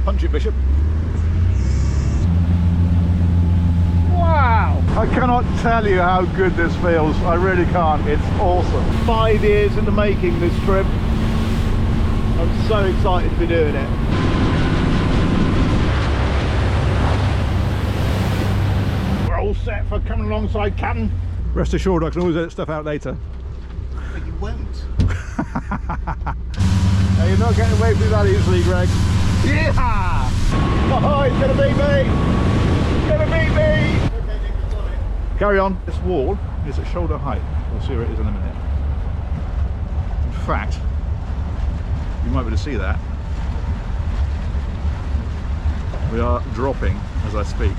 Punch it, Bishop. Wow! I cannot tell you how good this feels. I really can't. It's awesome. 5 years in the making, this trip. I'm so excited to be doing it. We're all set for coming alongside Captain. Rest assured, I can always edit stuff out later. But you won't. Now, you're not getting away with that easily, Greg. Yeah! Oh, it's gonna beat me! It's gonna beat me! Carry on. This wall is at shoulder height. We'll see where it is in a minute. In fact, you might be able to see that. We are dropping as I speak.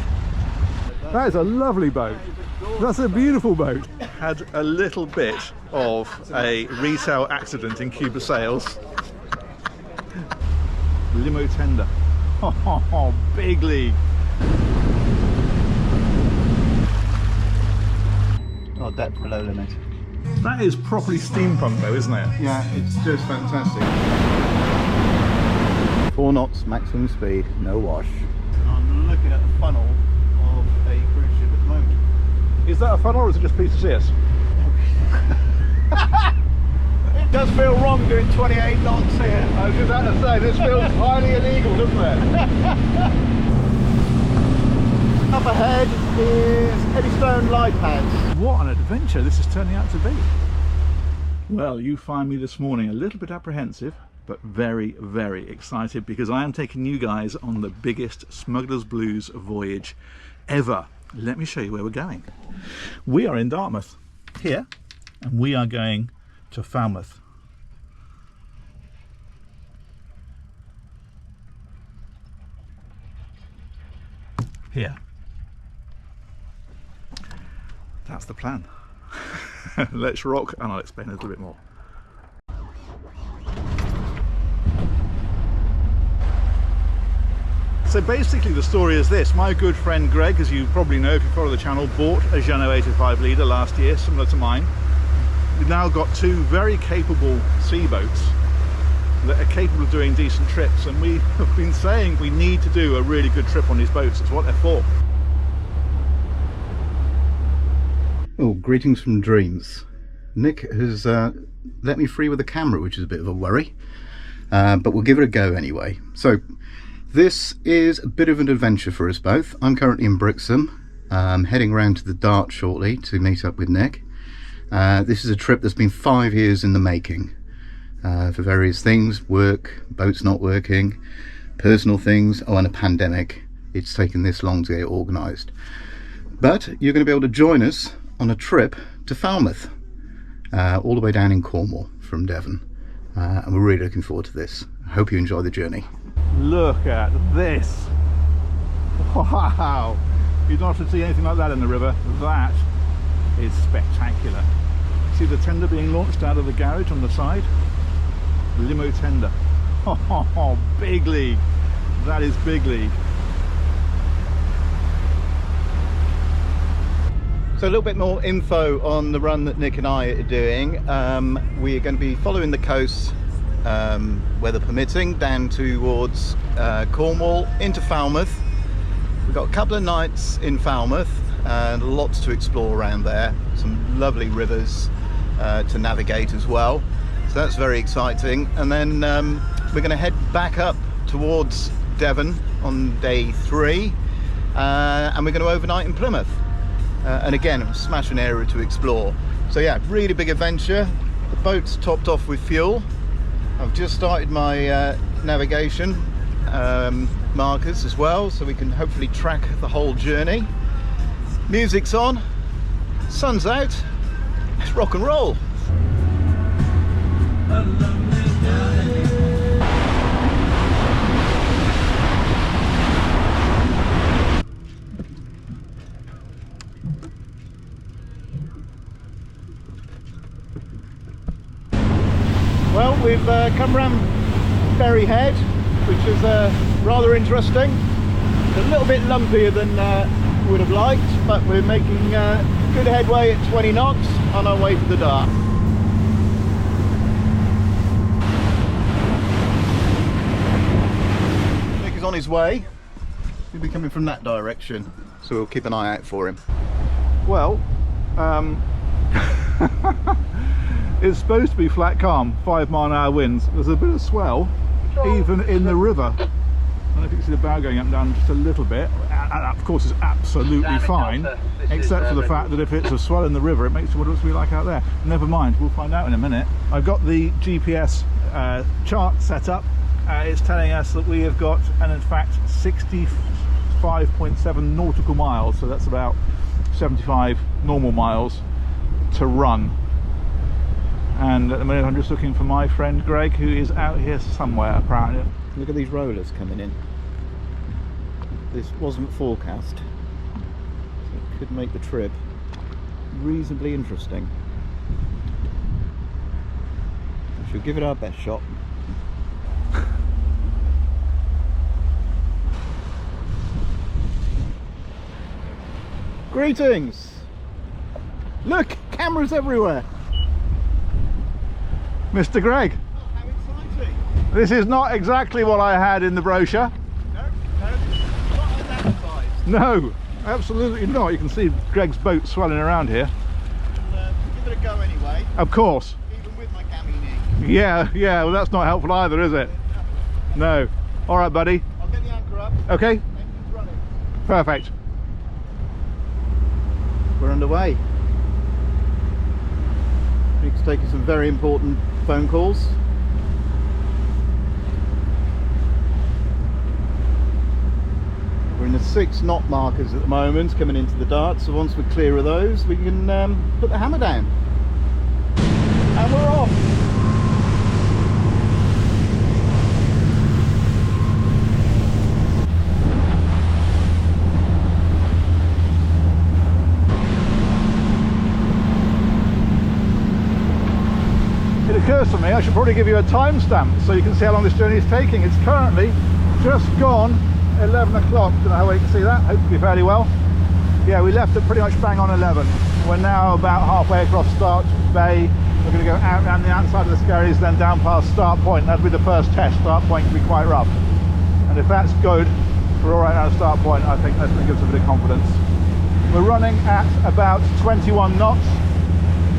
That is a lovely boat. That's a beautiful boat. Had a little bit of a retail accident in Cuba sales. Limo tender. Oh, big league. Oh, depth below limit. That is properly steampunk though, isn't it? Yeah, it's just fantastic. 4 knots maximum speed, no wash. I'm looking at the funnel of a cruise ship at the moment. Is that a funnel or is it just a piece of CS? It does feel wrong doing 28 knots here. I was just about to say, this feels highly illegal, doesn't it? Up ahead is Eddystone Light Pads. What an adventure this is turning out to be. Well, you find me this morning a little bit apprehensive, but very, very excited because I am taking you guys on the biggest Smuggler's Blues voyage ever. Let me show you where we're going. We are in Dartmouth here, and we are going to Falmouth. Here. That's the plan. Let's rock and I'll explain a little bit more. So basically the story is this. My good friend Greg, as you probably know if you follow the channel, bought a Jeanneau 85 leader last year, similar to mine. We've now got 2 very capable sea boats that are capable of doing decent trips, and we have been saying we need to do a really good trip on these boats. It's what they're for. Oh, greetings from dreams. Nick has let me free with the camera, which is a bit of a worry, but we'll give it a go anyway. So this is a bit of an adventure for us both. I'm currently in Brixham, heading round to the Dart shortly to meet up with Nick. This is a trip that's been 5 years in the making, for various things: work, boats not working, personal things, and a pandemic. It's taken this long to get organised. But you're going to be able to join us on a trip to Falmouth, all the way down in Cornwall from Devon, and we're really looking forward to this. I hope you enjoy the journey. Look at this! Wow! You don't have to see anything like that in the river. That is spectacular. See the tender being launched out of the garage on the side? Limo tender. Oh, big league! That is big league. So a little bit more info on the run that Nick and I are doing. We are going to be following the coast, weather permitting, down towards Cornwall into Falmouth. We've got a couple of nights in Falmouth and lots to explore around there. Some lovely rivers to navigate as well. So that's very exciting. And then we're going to head back up towards Devon on day 3, and we're going to overnight in Plymouth. And again, a smashing area to explore. So yeah, really big adventure. The boat's topped off with fuel. I've just started my navigation markers as well, so we can hopefully track the whole journey. Music's on, sun's out, let's rock and roll. Well, we've come round Berry Head, which is rather interesting. It's a little bit lumpier than we would have liked, but we're making good headway at 20 knots on our way to the Dart. Nick is on his way. He'll be coming from that direction, so we'll keep an eye out for him. Well, it's supposed to be flat calm, 5-mile-an-hour winds. There's a bit of swell even in the river. I don't know if you can see the bow going up and down just a little bit. And that, of course, is absolutely fine, except for the fact that if it's a swell in the river, it makes you wonder what it's going to be like out there. Never mind, we'll find out in a minute. I've got the GPS chart set up. It's telling us that we have got, and in fact, 65.7 nautical miles, so that's about 75 normal miles to run. And at the minute I'm just looking for my friend Greg, who is out here somewhere apparently. Look at these rollers coming in. This wasn't forecast, so it could make the trip reasonably interesting. We shall give it our best shot. Greetings! Look, cameras everywhere! Mr. Greg, Oh, how exciting! this is not exactly what I had in the brochure. No, not as advertised. No, absolutely not. You can see Greg's boat swelling around here. We'll give it a go anyway, Of course. even with my cami knee. Yeah, well that's not helpful either, is it? No. All right, buddy. I'll get the anchor up. Okay, Engine's running. perfect. We're underway. Nick's taking some very important phone calls. We're in the 6 knot markers at the moment, coming into the dart, so once we're clear of those, we can put the hammer down. And we're off! It occurs to me I should probably give you a timestamp so you can see how long this journey is taking. It's currently just gone 11 o'clock. Don't know how well you can see that, hopefully fairly well. Yeah, we left at pretty much bang on 11. We're now about halfway across Start Bay. We're going to go out around the outside of the Skerries, then down past Start Point. That'll be the first test. Start Point can be quite rough. And if that's good, we're all right now at Start Point. I think that's going to give us a bit of confidence. We're running at about 21 knots,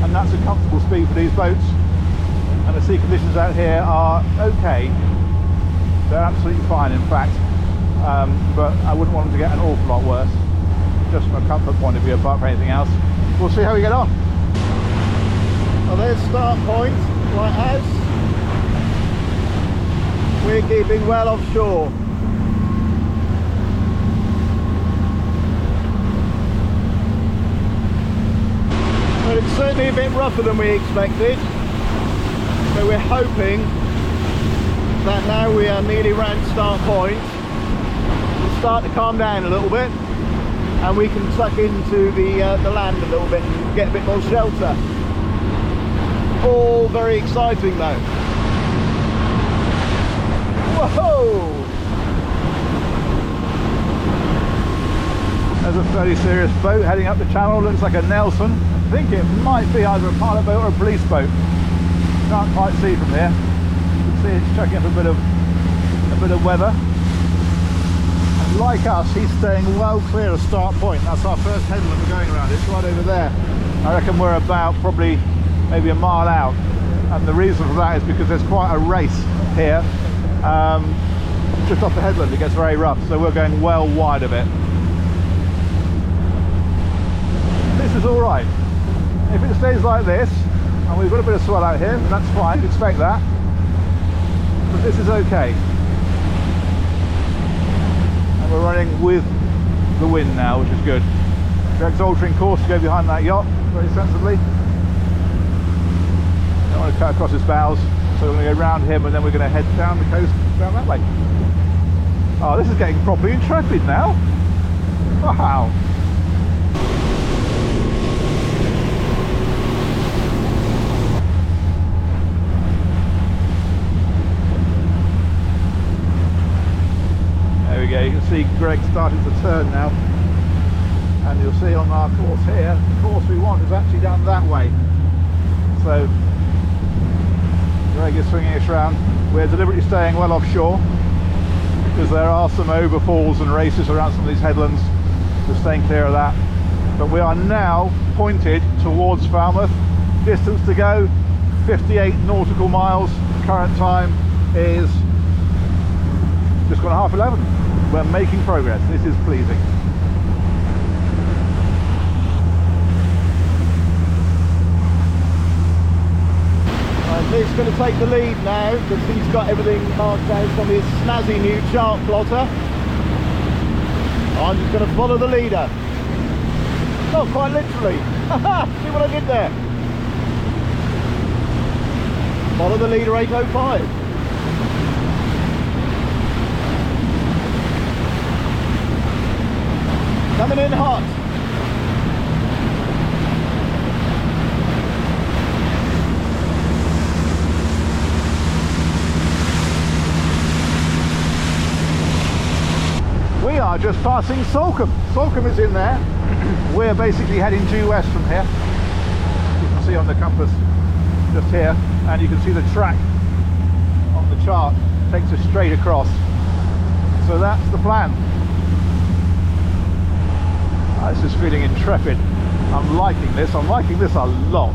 and that's a comfortable speed for these boats. And the sea conditions out here are okay. They're absolutely fine, in fact. But I wouldn't want them to get an awful lot worse, just from a comfort point of view, apart from anything else. We'll see how we get on. Well, there's Start Point, lighthouse. We're keeping well offshore. But it's certainly a bit rougher than we expected. So we're hoping that now we are nearly round Start Point, we'll start to calm down a little bit, and we can tuck into the land a little bit and get a bit more shelter. All very exciting though. Whoa! There's a fairly serious boat heading up the channel. Looks like a Nelson. I think it might be either a pilot boat or a police boat. Can't quite see from here. You can see it's chucking up a bit of weather. And like us, he's staying well clear of Start Point. That's our first headland we're going around. It's right over there. I reckon we're about probably maybe a mile out. And the reason for that is because there's quite a race here. Just off the headland, it gets very rough. So we're going well wide of it. This is all right. If it stays like this, and we've got a bit of swell out here, that's fine, you'd expect that. But this is okay. And we're running with the wind now, which is good. Greg's altering course to go behind that yacht, very sensibly. Don't want to cut across his bows, so we're going to go round him and then we're going to head down the coast, down that way. Oh, this is getting properly intrepid now. Wow. There we go, you can see Greg starting to turn now, and you'll see on our course here, the course we want is actually down that way. So Greg is swinging us around. We're deliberately staying well offshore, because there are some overfalls and races around some of these headlands, so staying clear of that. But we are now pointed towards Falmouth. Distance to go, 58 nautical miles. Current time is just gone 11:30. We're making progress. This is pleasing. Nick's going to take the lead now because he's got everything marked out on his snazzy new chart plotter. I'm just going to follow the leader. Not quite literally. See what I did there? Follow the leader 805. Coming in hot. We are just passing Salcombe. Salcombe is in there. We're basically heading due west from here. You can see on the compass just here, and you can see the track on the chart takes us straight across. So that's the plan. This is feeling intrepid. I'm liking this. I'm liking this a lot.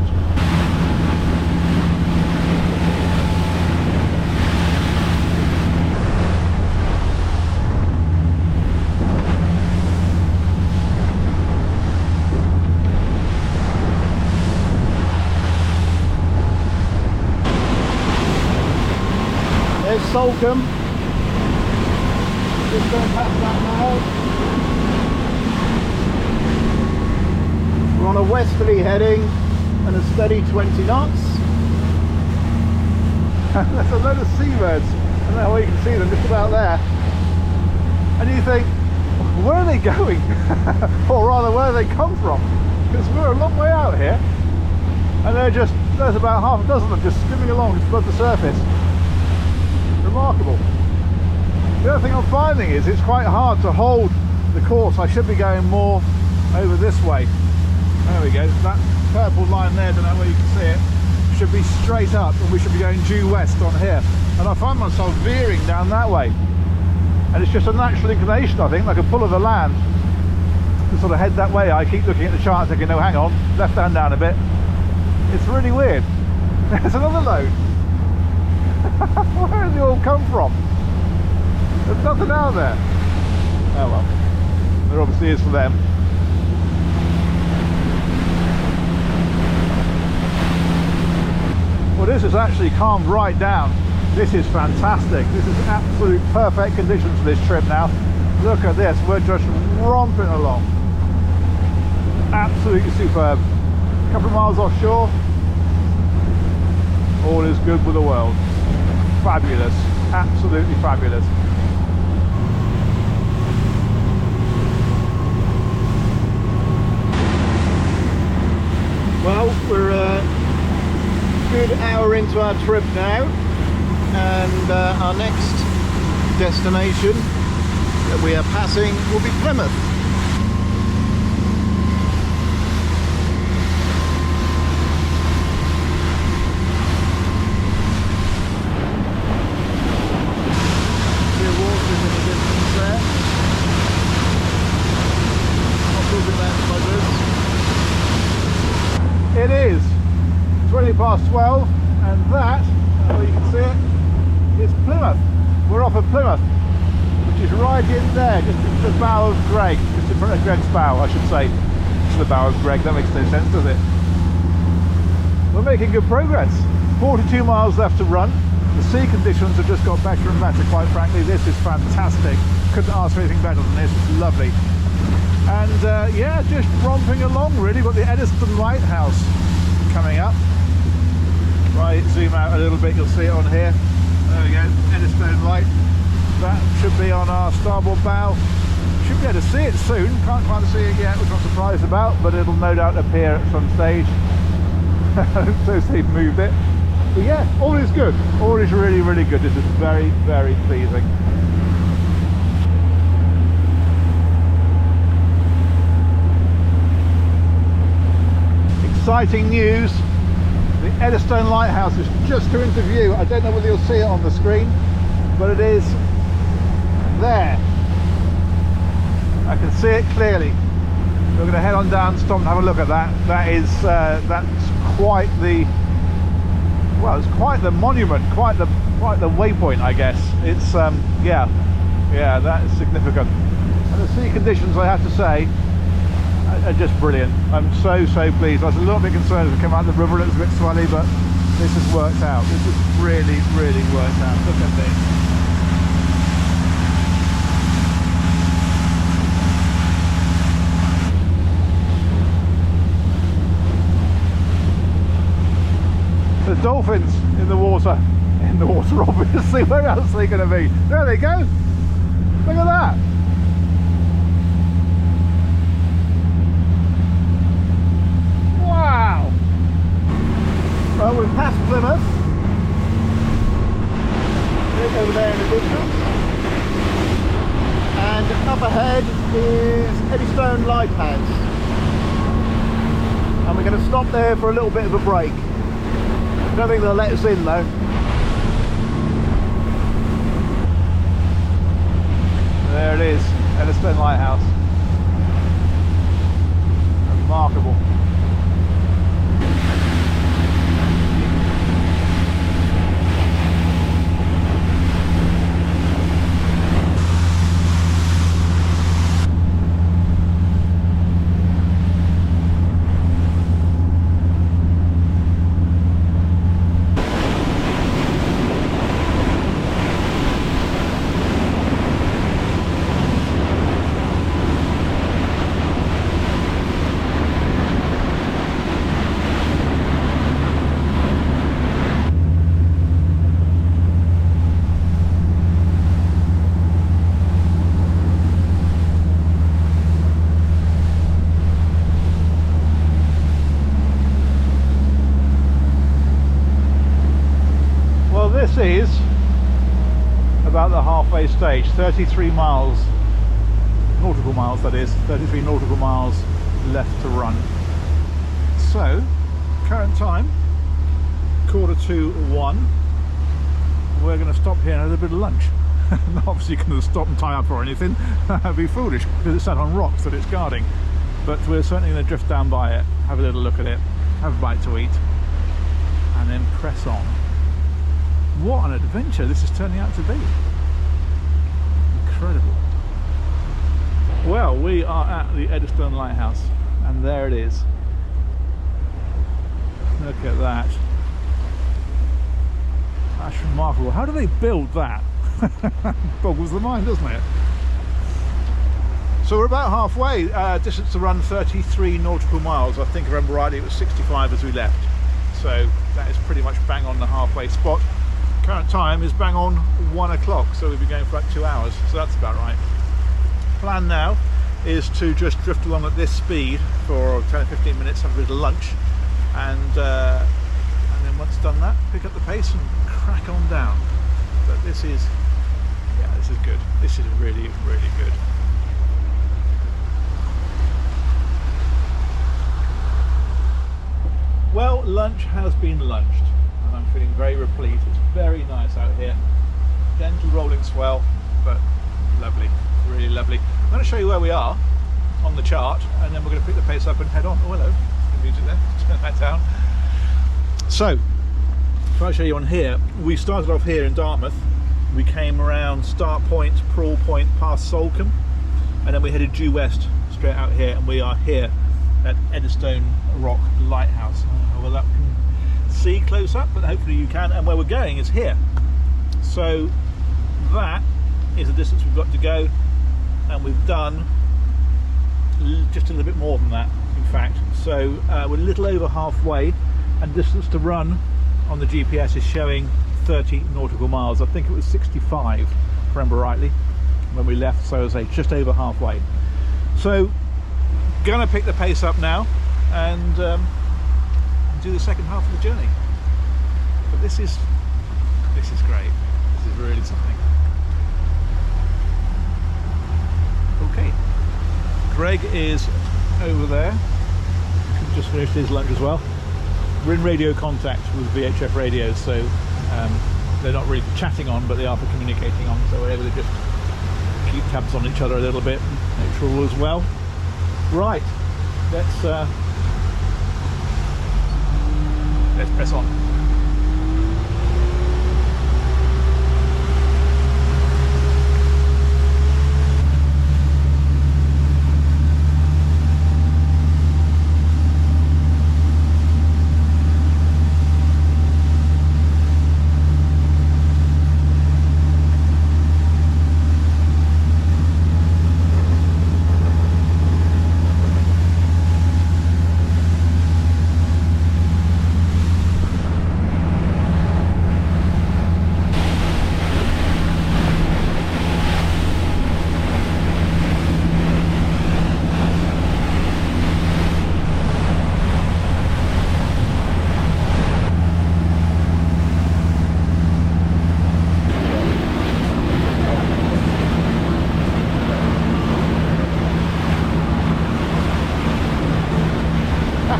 There's Salcombe. Just going past that now. We're on a westerly heading and a steady 20 knots. There's a load of seabirds. I don't know where you can see them, just about there. And you think, where are they going? Or rather, where do they come from? Because we're a long way out here. And there's about half a dozen of them just skimming along just above the surface. Remarkable. The other thing I'm finding is it's quite hard to hold the course. I should be going more over this way. There we go. That purple line there, don't know where you can see it, should be straight up, and we should be going due west on here. And I find myself veering down that way. And it's just a natural inclination, I think, like a pull of the land, to sort of head that way. I keep looking at the chart thinking, no, hang on, left hand down a bit. It's really weird. There's another load. Where did they all come from? There's nothing out there. Oh well, there obviously is for them. Well, this is actually calmed right down. This is fantastic. This is absolute perfect conditions for this trip now. Look at this, we're just romping along. Absolutely superb. A couple of miles offshore. All is good with the world. Fabulous, absolutely fabulous. Well, we're a good hour into our trip now, and our next destination that we are passing will be Plymouth. It is 20 past 12, and that, well, you can see it, is Plymouth. We're off of Plymouth, which is right in there, just in the bow of Greg, just in front of Greg's bow, I should say. Just the bow of Greg, that makes no sense, does it? We're making good progress. 42 miles left to run. The sea conditions have just got better and better, quite frankly. This is fantastic. Couldn't ask for anything better than this. It's lovely. And yeah, just romping along really. Got the Eddystone Lighthouse coming up. Right, zoom out a little bit, you'll see it on here. There we go, Eddystone Light. That should be on our starboard bow. Should be able to see it soon. Can't quite see it yet, which I'm surprised about, but it'll no doubt appear at some stage. So they've moved it. But yeah, all is good. All is really, really good. This is very, very pleasing. Exciting news. The Eddystone Lighthouse is just coming into view. I don't know whether you'll see it on the screen, but it is there. I can see it clearly. We're going to head on down, stop and have a look at that. That's quite the, well, it's quite the monument, quite the waypoint, I guess. It's yeah, that is significant. And the sea conditions, I have to say, are just brilliant. I'm so pleased. I was a little bit concerned as we came out of the river and it was a bit swelly, but this has worked out. This has really worked out. Look at this. There's dolphins in the water. In the water, obviously. Where else are they going to be? There they go. Look at that. Wow. Well, we've passed Plymouth. Look over there in the distance. And up ahead is Eddystone Lighthouse. And we're going to stop there for a little bit of a break. I don't think they'll let us in though. There it is, Eddystone Lighthouse. Remarkable. Is about the halfway stage, 33 miles, nautical miles that is, 33 nautical miles left to run. So, current time, 1:45. We're going to stop here and have a bit of lunch. Not obviously going to stop and tie up or anything, that'd be foolish because it's sat on rocks that it's guarding. But we're certainly going to drift down by it, have a little look at it, have a bite to eat, and then press on. What an adventure this is turning out to be. Incredible. Well, we are at the Eddystone Lighthouse and there it is. Look at that. That's remarkable. How do they build that? Boggles the mind, doesn't it? So we're about halfway, distance to run 33 nautical miles. I think if I remember rightly it was 65 as we left. So that is pretty much bang on the halfway spot. Current time is bang on 1 o'clock, so we'll be going for like 2 hours, so that's about right. Plan now is to just drift along at this speed for 10 or 15 minutes, have a bit of lunch, and then once done that, pick up the pace and crack on down. But this is, yeah, this is good. This is really good. Well, lunch has been lunched. I'm feeling very replete. It's very nice out here. Gentle rolling swell, but lovely, really lovely. I'm going to show you where we are on the chart, and then we're going to pick the pace up and head on. Oh, hello, the music there. Turn that down. So, if I show you on here, we started off here in Dartmouth. We came around Start Point, Prawl Point, past Salcombe, and then we headed due west straight out here, and we are here at Eddystone Rock Lighthouse. Well, that can see close up, but hopefully you can, and where we're going is here. So that is the distance we've got to go, and we've done just a little bit more than that, in fact. So we're a little over halfway, and distance to run on the GPS is showing 30 nautical miles. I think it was 65 if I remember rightly when we left, so as I say, just over halfway. So gonna pick the pace up now and do the second half of the journey. But this is great. This is really something. Okay, Greg is over there. He's just finished his lunch as well. We're in radio contact with VHF radios, so they're not really chatting on, but they are for communicating on, so we're able to just keep tabs on each other a little bit, make sure all is well. Right, let's press on.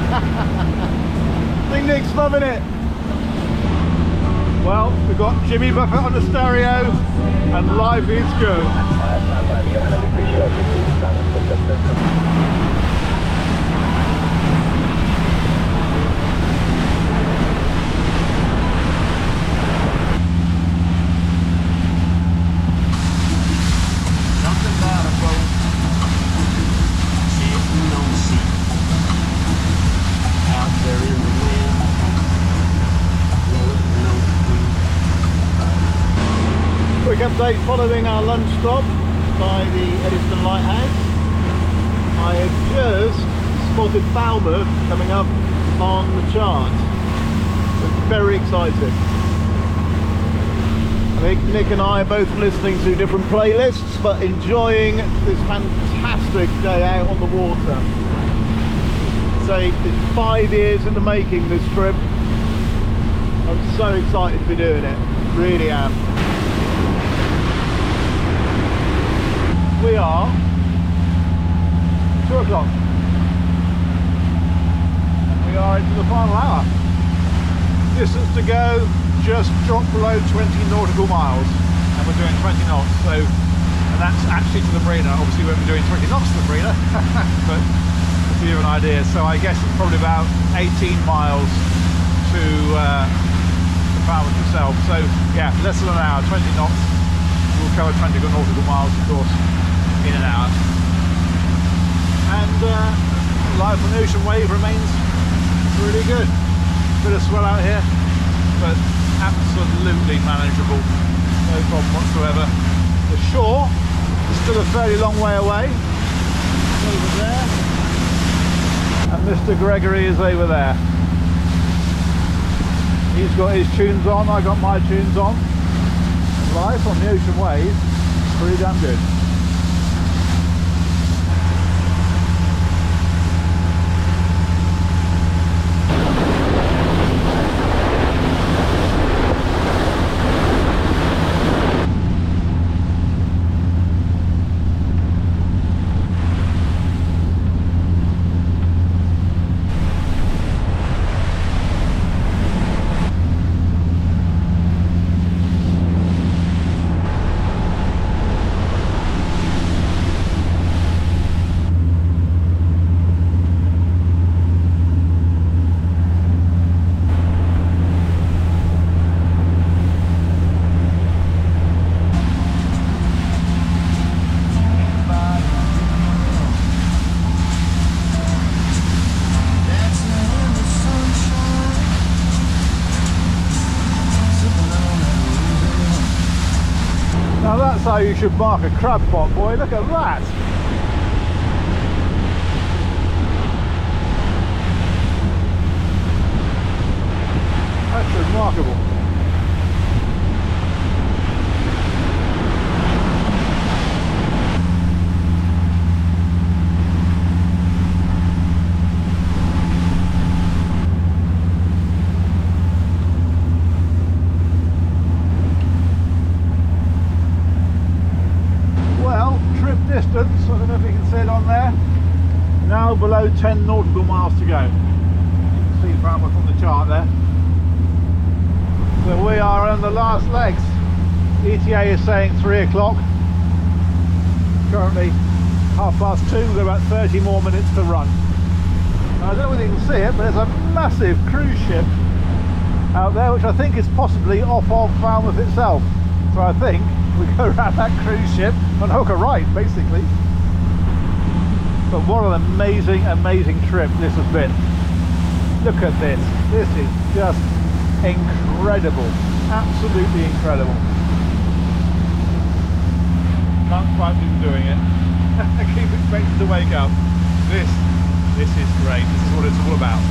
I think Nick's loving it. Well, we've got Jimmy Buffett on the stereo and life is good. Quick update following our lunch stop by the Eddystone Lighthouse. I have just spotted Falmouth coming up on the chart. So very excited. I think Nick and I are both listening to different playlists but enjoying this fantastic day out on the water. Say it's 5 years in the making, this trip. I'm so excited to be doing it, really am. We are 2 o'clock and we are into the final hour. Distance to go just dropped below 20 nautical miles and we're doing 20 knots, so, and that's actually to the marina. Obviously we won't be doing 20 knots to the marina but to give you an idea, so I guess it's probably about 18 miles to Falmouth itself. So yeah, less than an hour, 20 knots. We'll cover 20 nautical miles of course in an hour, and life on the ocean wave remains really good. Bit of swell out here but absolutely manageable, no problem whatsoever. The shore is still a fairly long way away, over there, and Mr. Gregory is over there. He's got his tunes on, I got my tunes on. Life on the ocean wave is pretty damn good. Now that's how you should mark a crab pot, boy, look at that! That's remarkable. Distance, I don't know if you can see it on there, now below 10 nautical miles to go. You can see Falmouth on the chart there. So we are on the last legs. ETA is saying 3 o'clock. currently 2:30. We've got about 30 more minutes to run. Now, I don't know whether you can see it, but there's a massive cruise ship out there, which I think is possibly off of Falmouth itself. So I think we go around that cruise ship and hook a right, basically. But what an amazing, amazing trip this has been. Look at this. This is just incredible. Absolutely incredible. Can't quite believe doing it. I keep expecting to wake up. This is great. This is what it's all about.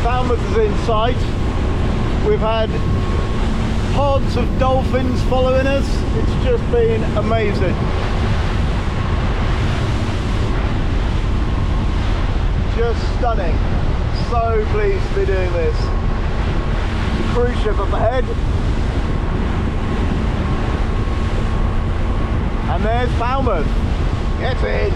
Falmouth is in sight. We've had pods of dolphins following us. It's just been amazing. Just stunning. So pleased to be doing this. The cruise ship up ahead. And there's Falmouth. Get in.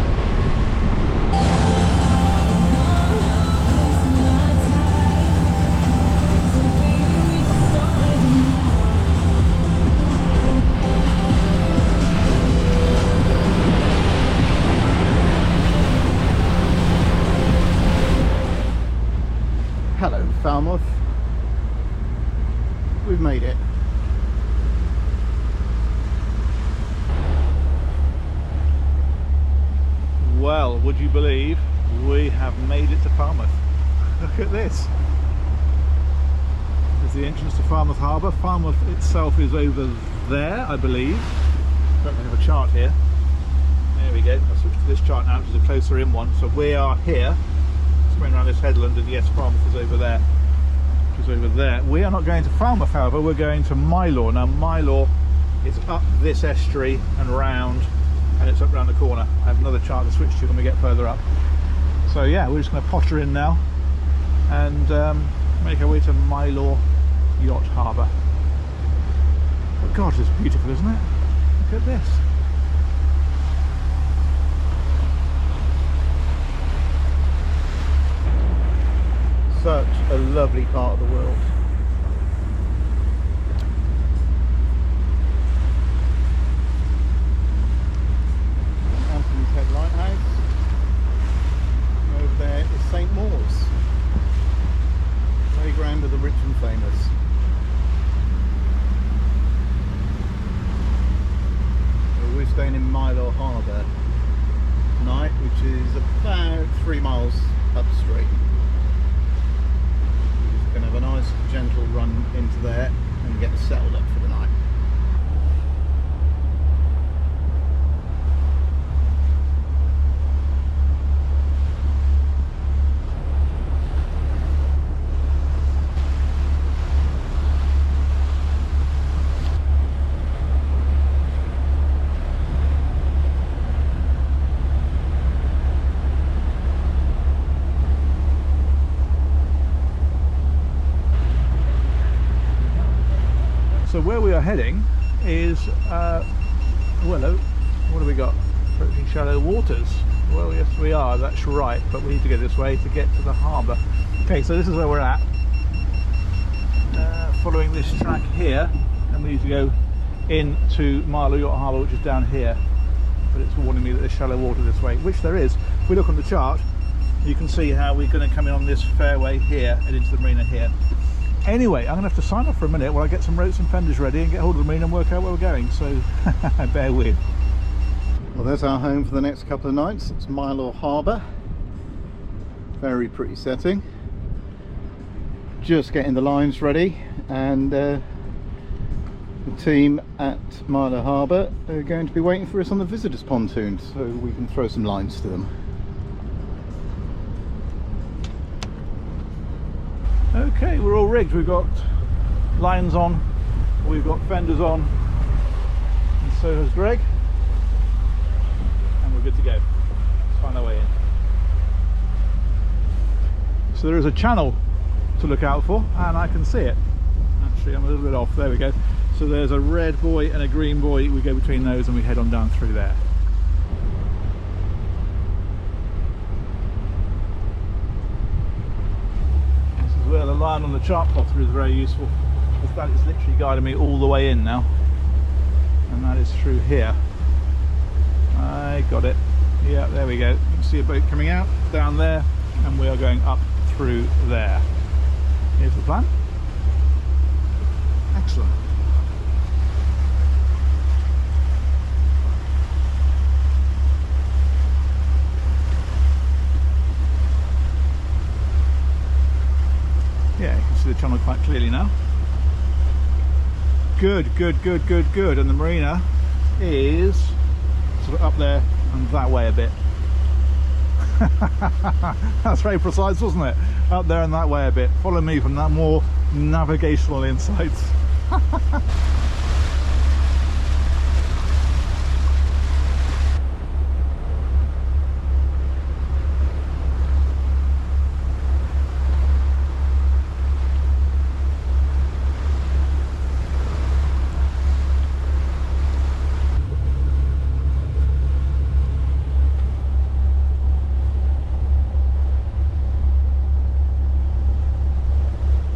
Hello, Falmouth. We've made it. Well, would you believe we have made it to Falmouth? Look at this. There's the entrance to Falmouth Harbour. Falmouth itself is over there, I believe. Don't we have a chart here? There we go. I'll switch to this chart now, which is a closer in one. So we are here. Going around this headland, and yes, Falmouth is over there. Which is over there. We are not going to Falmouth, however. We're going to Mylor. Now, Mylor is up this estuary and round, and it's up round the corner. I have another chart to switch to when we get further up. So yeah, we're just going to potter in now and make our way to Mylor Yacht Harbour. But God, it's beautiful, isn't it? Look at this. Such a lovely part of the world. Anthony's Head Lighthouse. And over there is St. Mawes, playground of the rich and famous. So we're staying in Mylor Harbour tonight, which is about 3 miles upstream. Going to have a nice gentle run into there and get settled up for the night. So where we are heading is, well, what have we got? Approaching shallow waters. Well, yes we are, that's right, but we need to go this way to get to the harbour. Okay, so this is where we're at. Following this track here, and we need to go into Milo Yacht Harbour, which is down here, but it's warning me that there's shallow water this way, which there is. If we look on the chart, you can see how we're going to come in on this fairway here and into the marina here. Anyway, I'm going to have to sign off for a minute while I get some ropes and fenders ready and get hold of the marina and work out where we're going, so bear with. Well, there's our home for the next couple of nights. It's Milo Harbour. Very pretty setting. Just getting the lines ready, and the team at Milo Harbour are going to be waiting for us on the visitors pontoon so we can throw some lines to them. Okay, we're all rigged. We've got lines on, we've got fenders on, and so has Greg, and we're good to go. Let's find our way in. So there is a channel to look out for, and I can see it. Actually, I'm a little bit off. There we go. So there's a red buoy and a green buoy. We go between those and we head on down through there. This is where the line on the chart plotter is very useful, because that is literally guiding me all the way in now, and that is through here. I got it. Yeah, there we go. You can see a boat coming out down there, and we are going up through there. Here's the plan. Excellent. Yeah, you can see the channel quite clearly now. Good, good, good, good, good. And the marina is sort of up there and that way a bit. That's very precise, wasn't it? Up there and that way a bit. Follow me from that more navigational insights.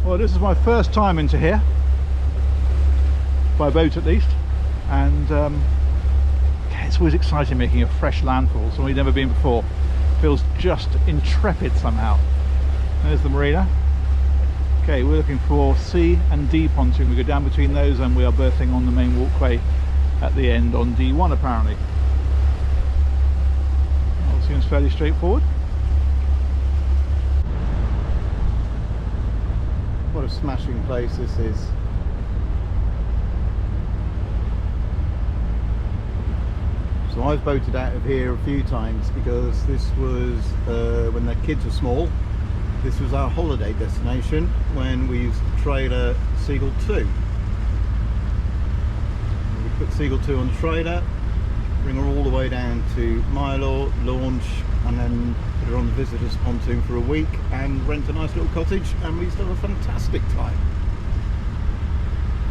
Well, this is my first time into here, by boat at least, and it's always exciting making a fresh landfall, somewhere we've never been before. Feels just intrepid somehow. There's the marina. Okay, we're looking for C and D pontoon. We go down between those and we are berthing on the main walkway at the end on D1 apparently. All seems fairly straightforward. What a smashing place this is. So I've boated out of here a few times because this was, when the kids were small, this was our holiday destination when we used to trailer Seagull 2. We put Seagull 2 on the trailer, bring her all the way down to Milo, launch, and then put her on the visitors pontoon for a week and rent a nice little cottage, and we used to have a fantastic time.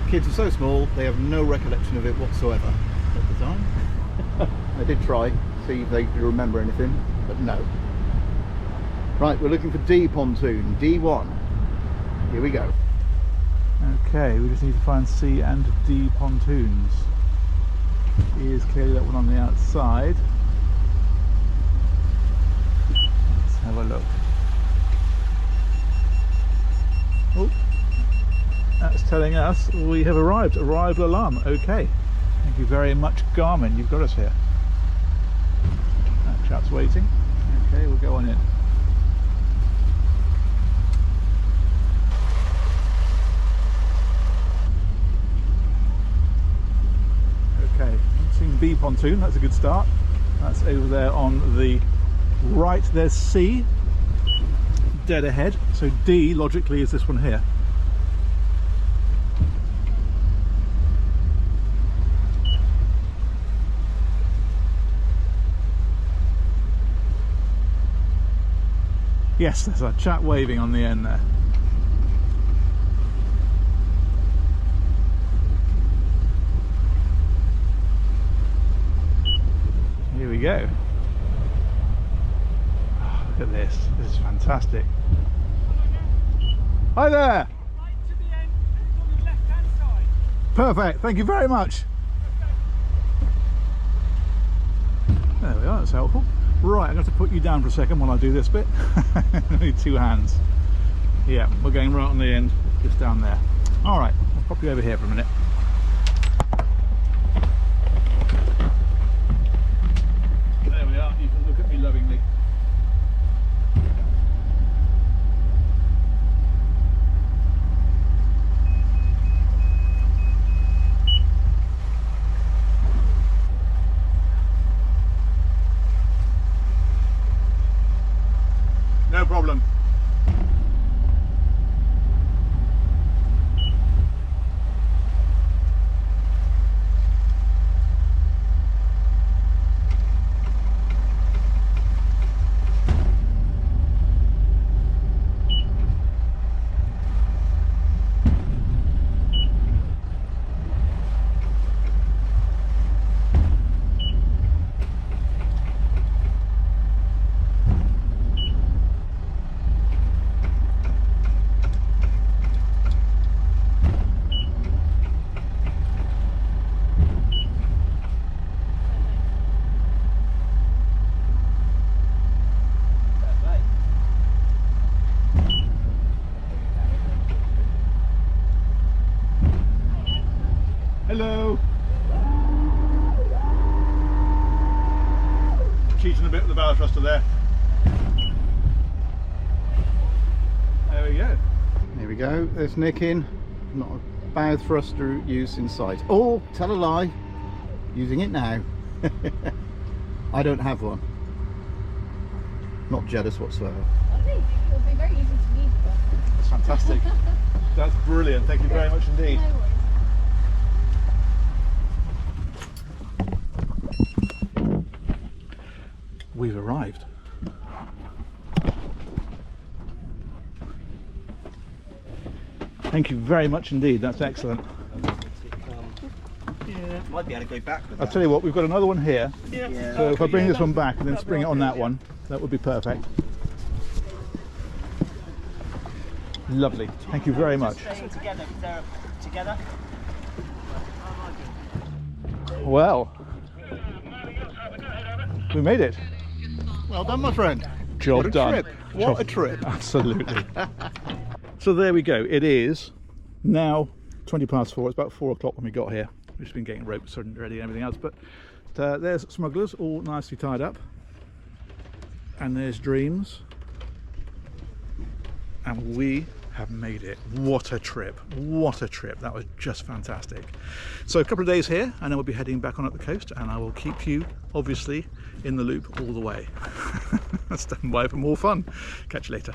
Kids are so small, they have no recollection of it whatsoever at the time. I did try, see if they could remember anything, but no. Right, we're looking for D pontoon, D1. Here we go. Okay, we just need to find C and D pontoons. Here's clearly that one on the outside. Let's have a look. Oh, that's telling us we have arrived. Arrival alarm. Okay. Thank you very much, Garmin. You've got us here. That chap's waiting. Okay, we'll go on in. Okay, seeing B pontoon, that's a good start. That's over there on the right. There's C, dead ahead. So D, logically, is this one here. Yes, there's a chap waving on the end there. Here we go. Oh, look at this. This is fantastic. Hi there. Right to the end, it's on the left-hand side. Perfect. Thank you very much. that's helpful. Right, I'm going to have to put you down for a second while I do this bit. I need 2 hands. Yeah, we're going right on the end, just down there. All right, I'll pop you over here for a minute. There we are, you can look at me lovingly. No problem. Hello. Cheating a bit with the bow thruster there. There we go. There we go, there's Nick in. Not a bow thruster use in sight. Oh, tell a lie. Using it now. I don't have one. Not jealous whatsoever. It'll be very easy to leave. That's fantastic. That's brilliant. Thank you very much indeed. No worries. We've arrived. Thank you very much indeed. That's excellent. Yeah, might be able to go back with I'll that. tell you what, we've got another one here. Yeah. So if I bring this one back and then spring it on that one, that would be perfect. Lovely. Thank you very much. Staying together, because they're together. Well, we made it. Well done, my friend. Job What a done. trip. What a trip. Absolutely. So there we go. It is now 20 past 4. It's about 4 o'clock when we got here. We've just been getting ropes ready and everything else. But there's Smugglers all nicely tied up. And there's Dreams. And we have made it. What a trip. What a trip. That was just fantastic. So a couple of days here and then we'll be heading back on up the coast, and I will keep you obviously in the loop all the way. Stand by for more fun. Catch you later.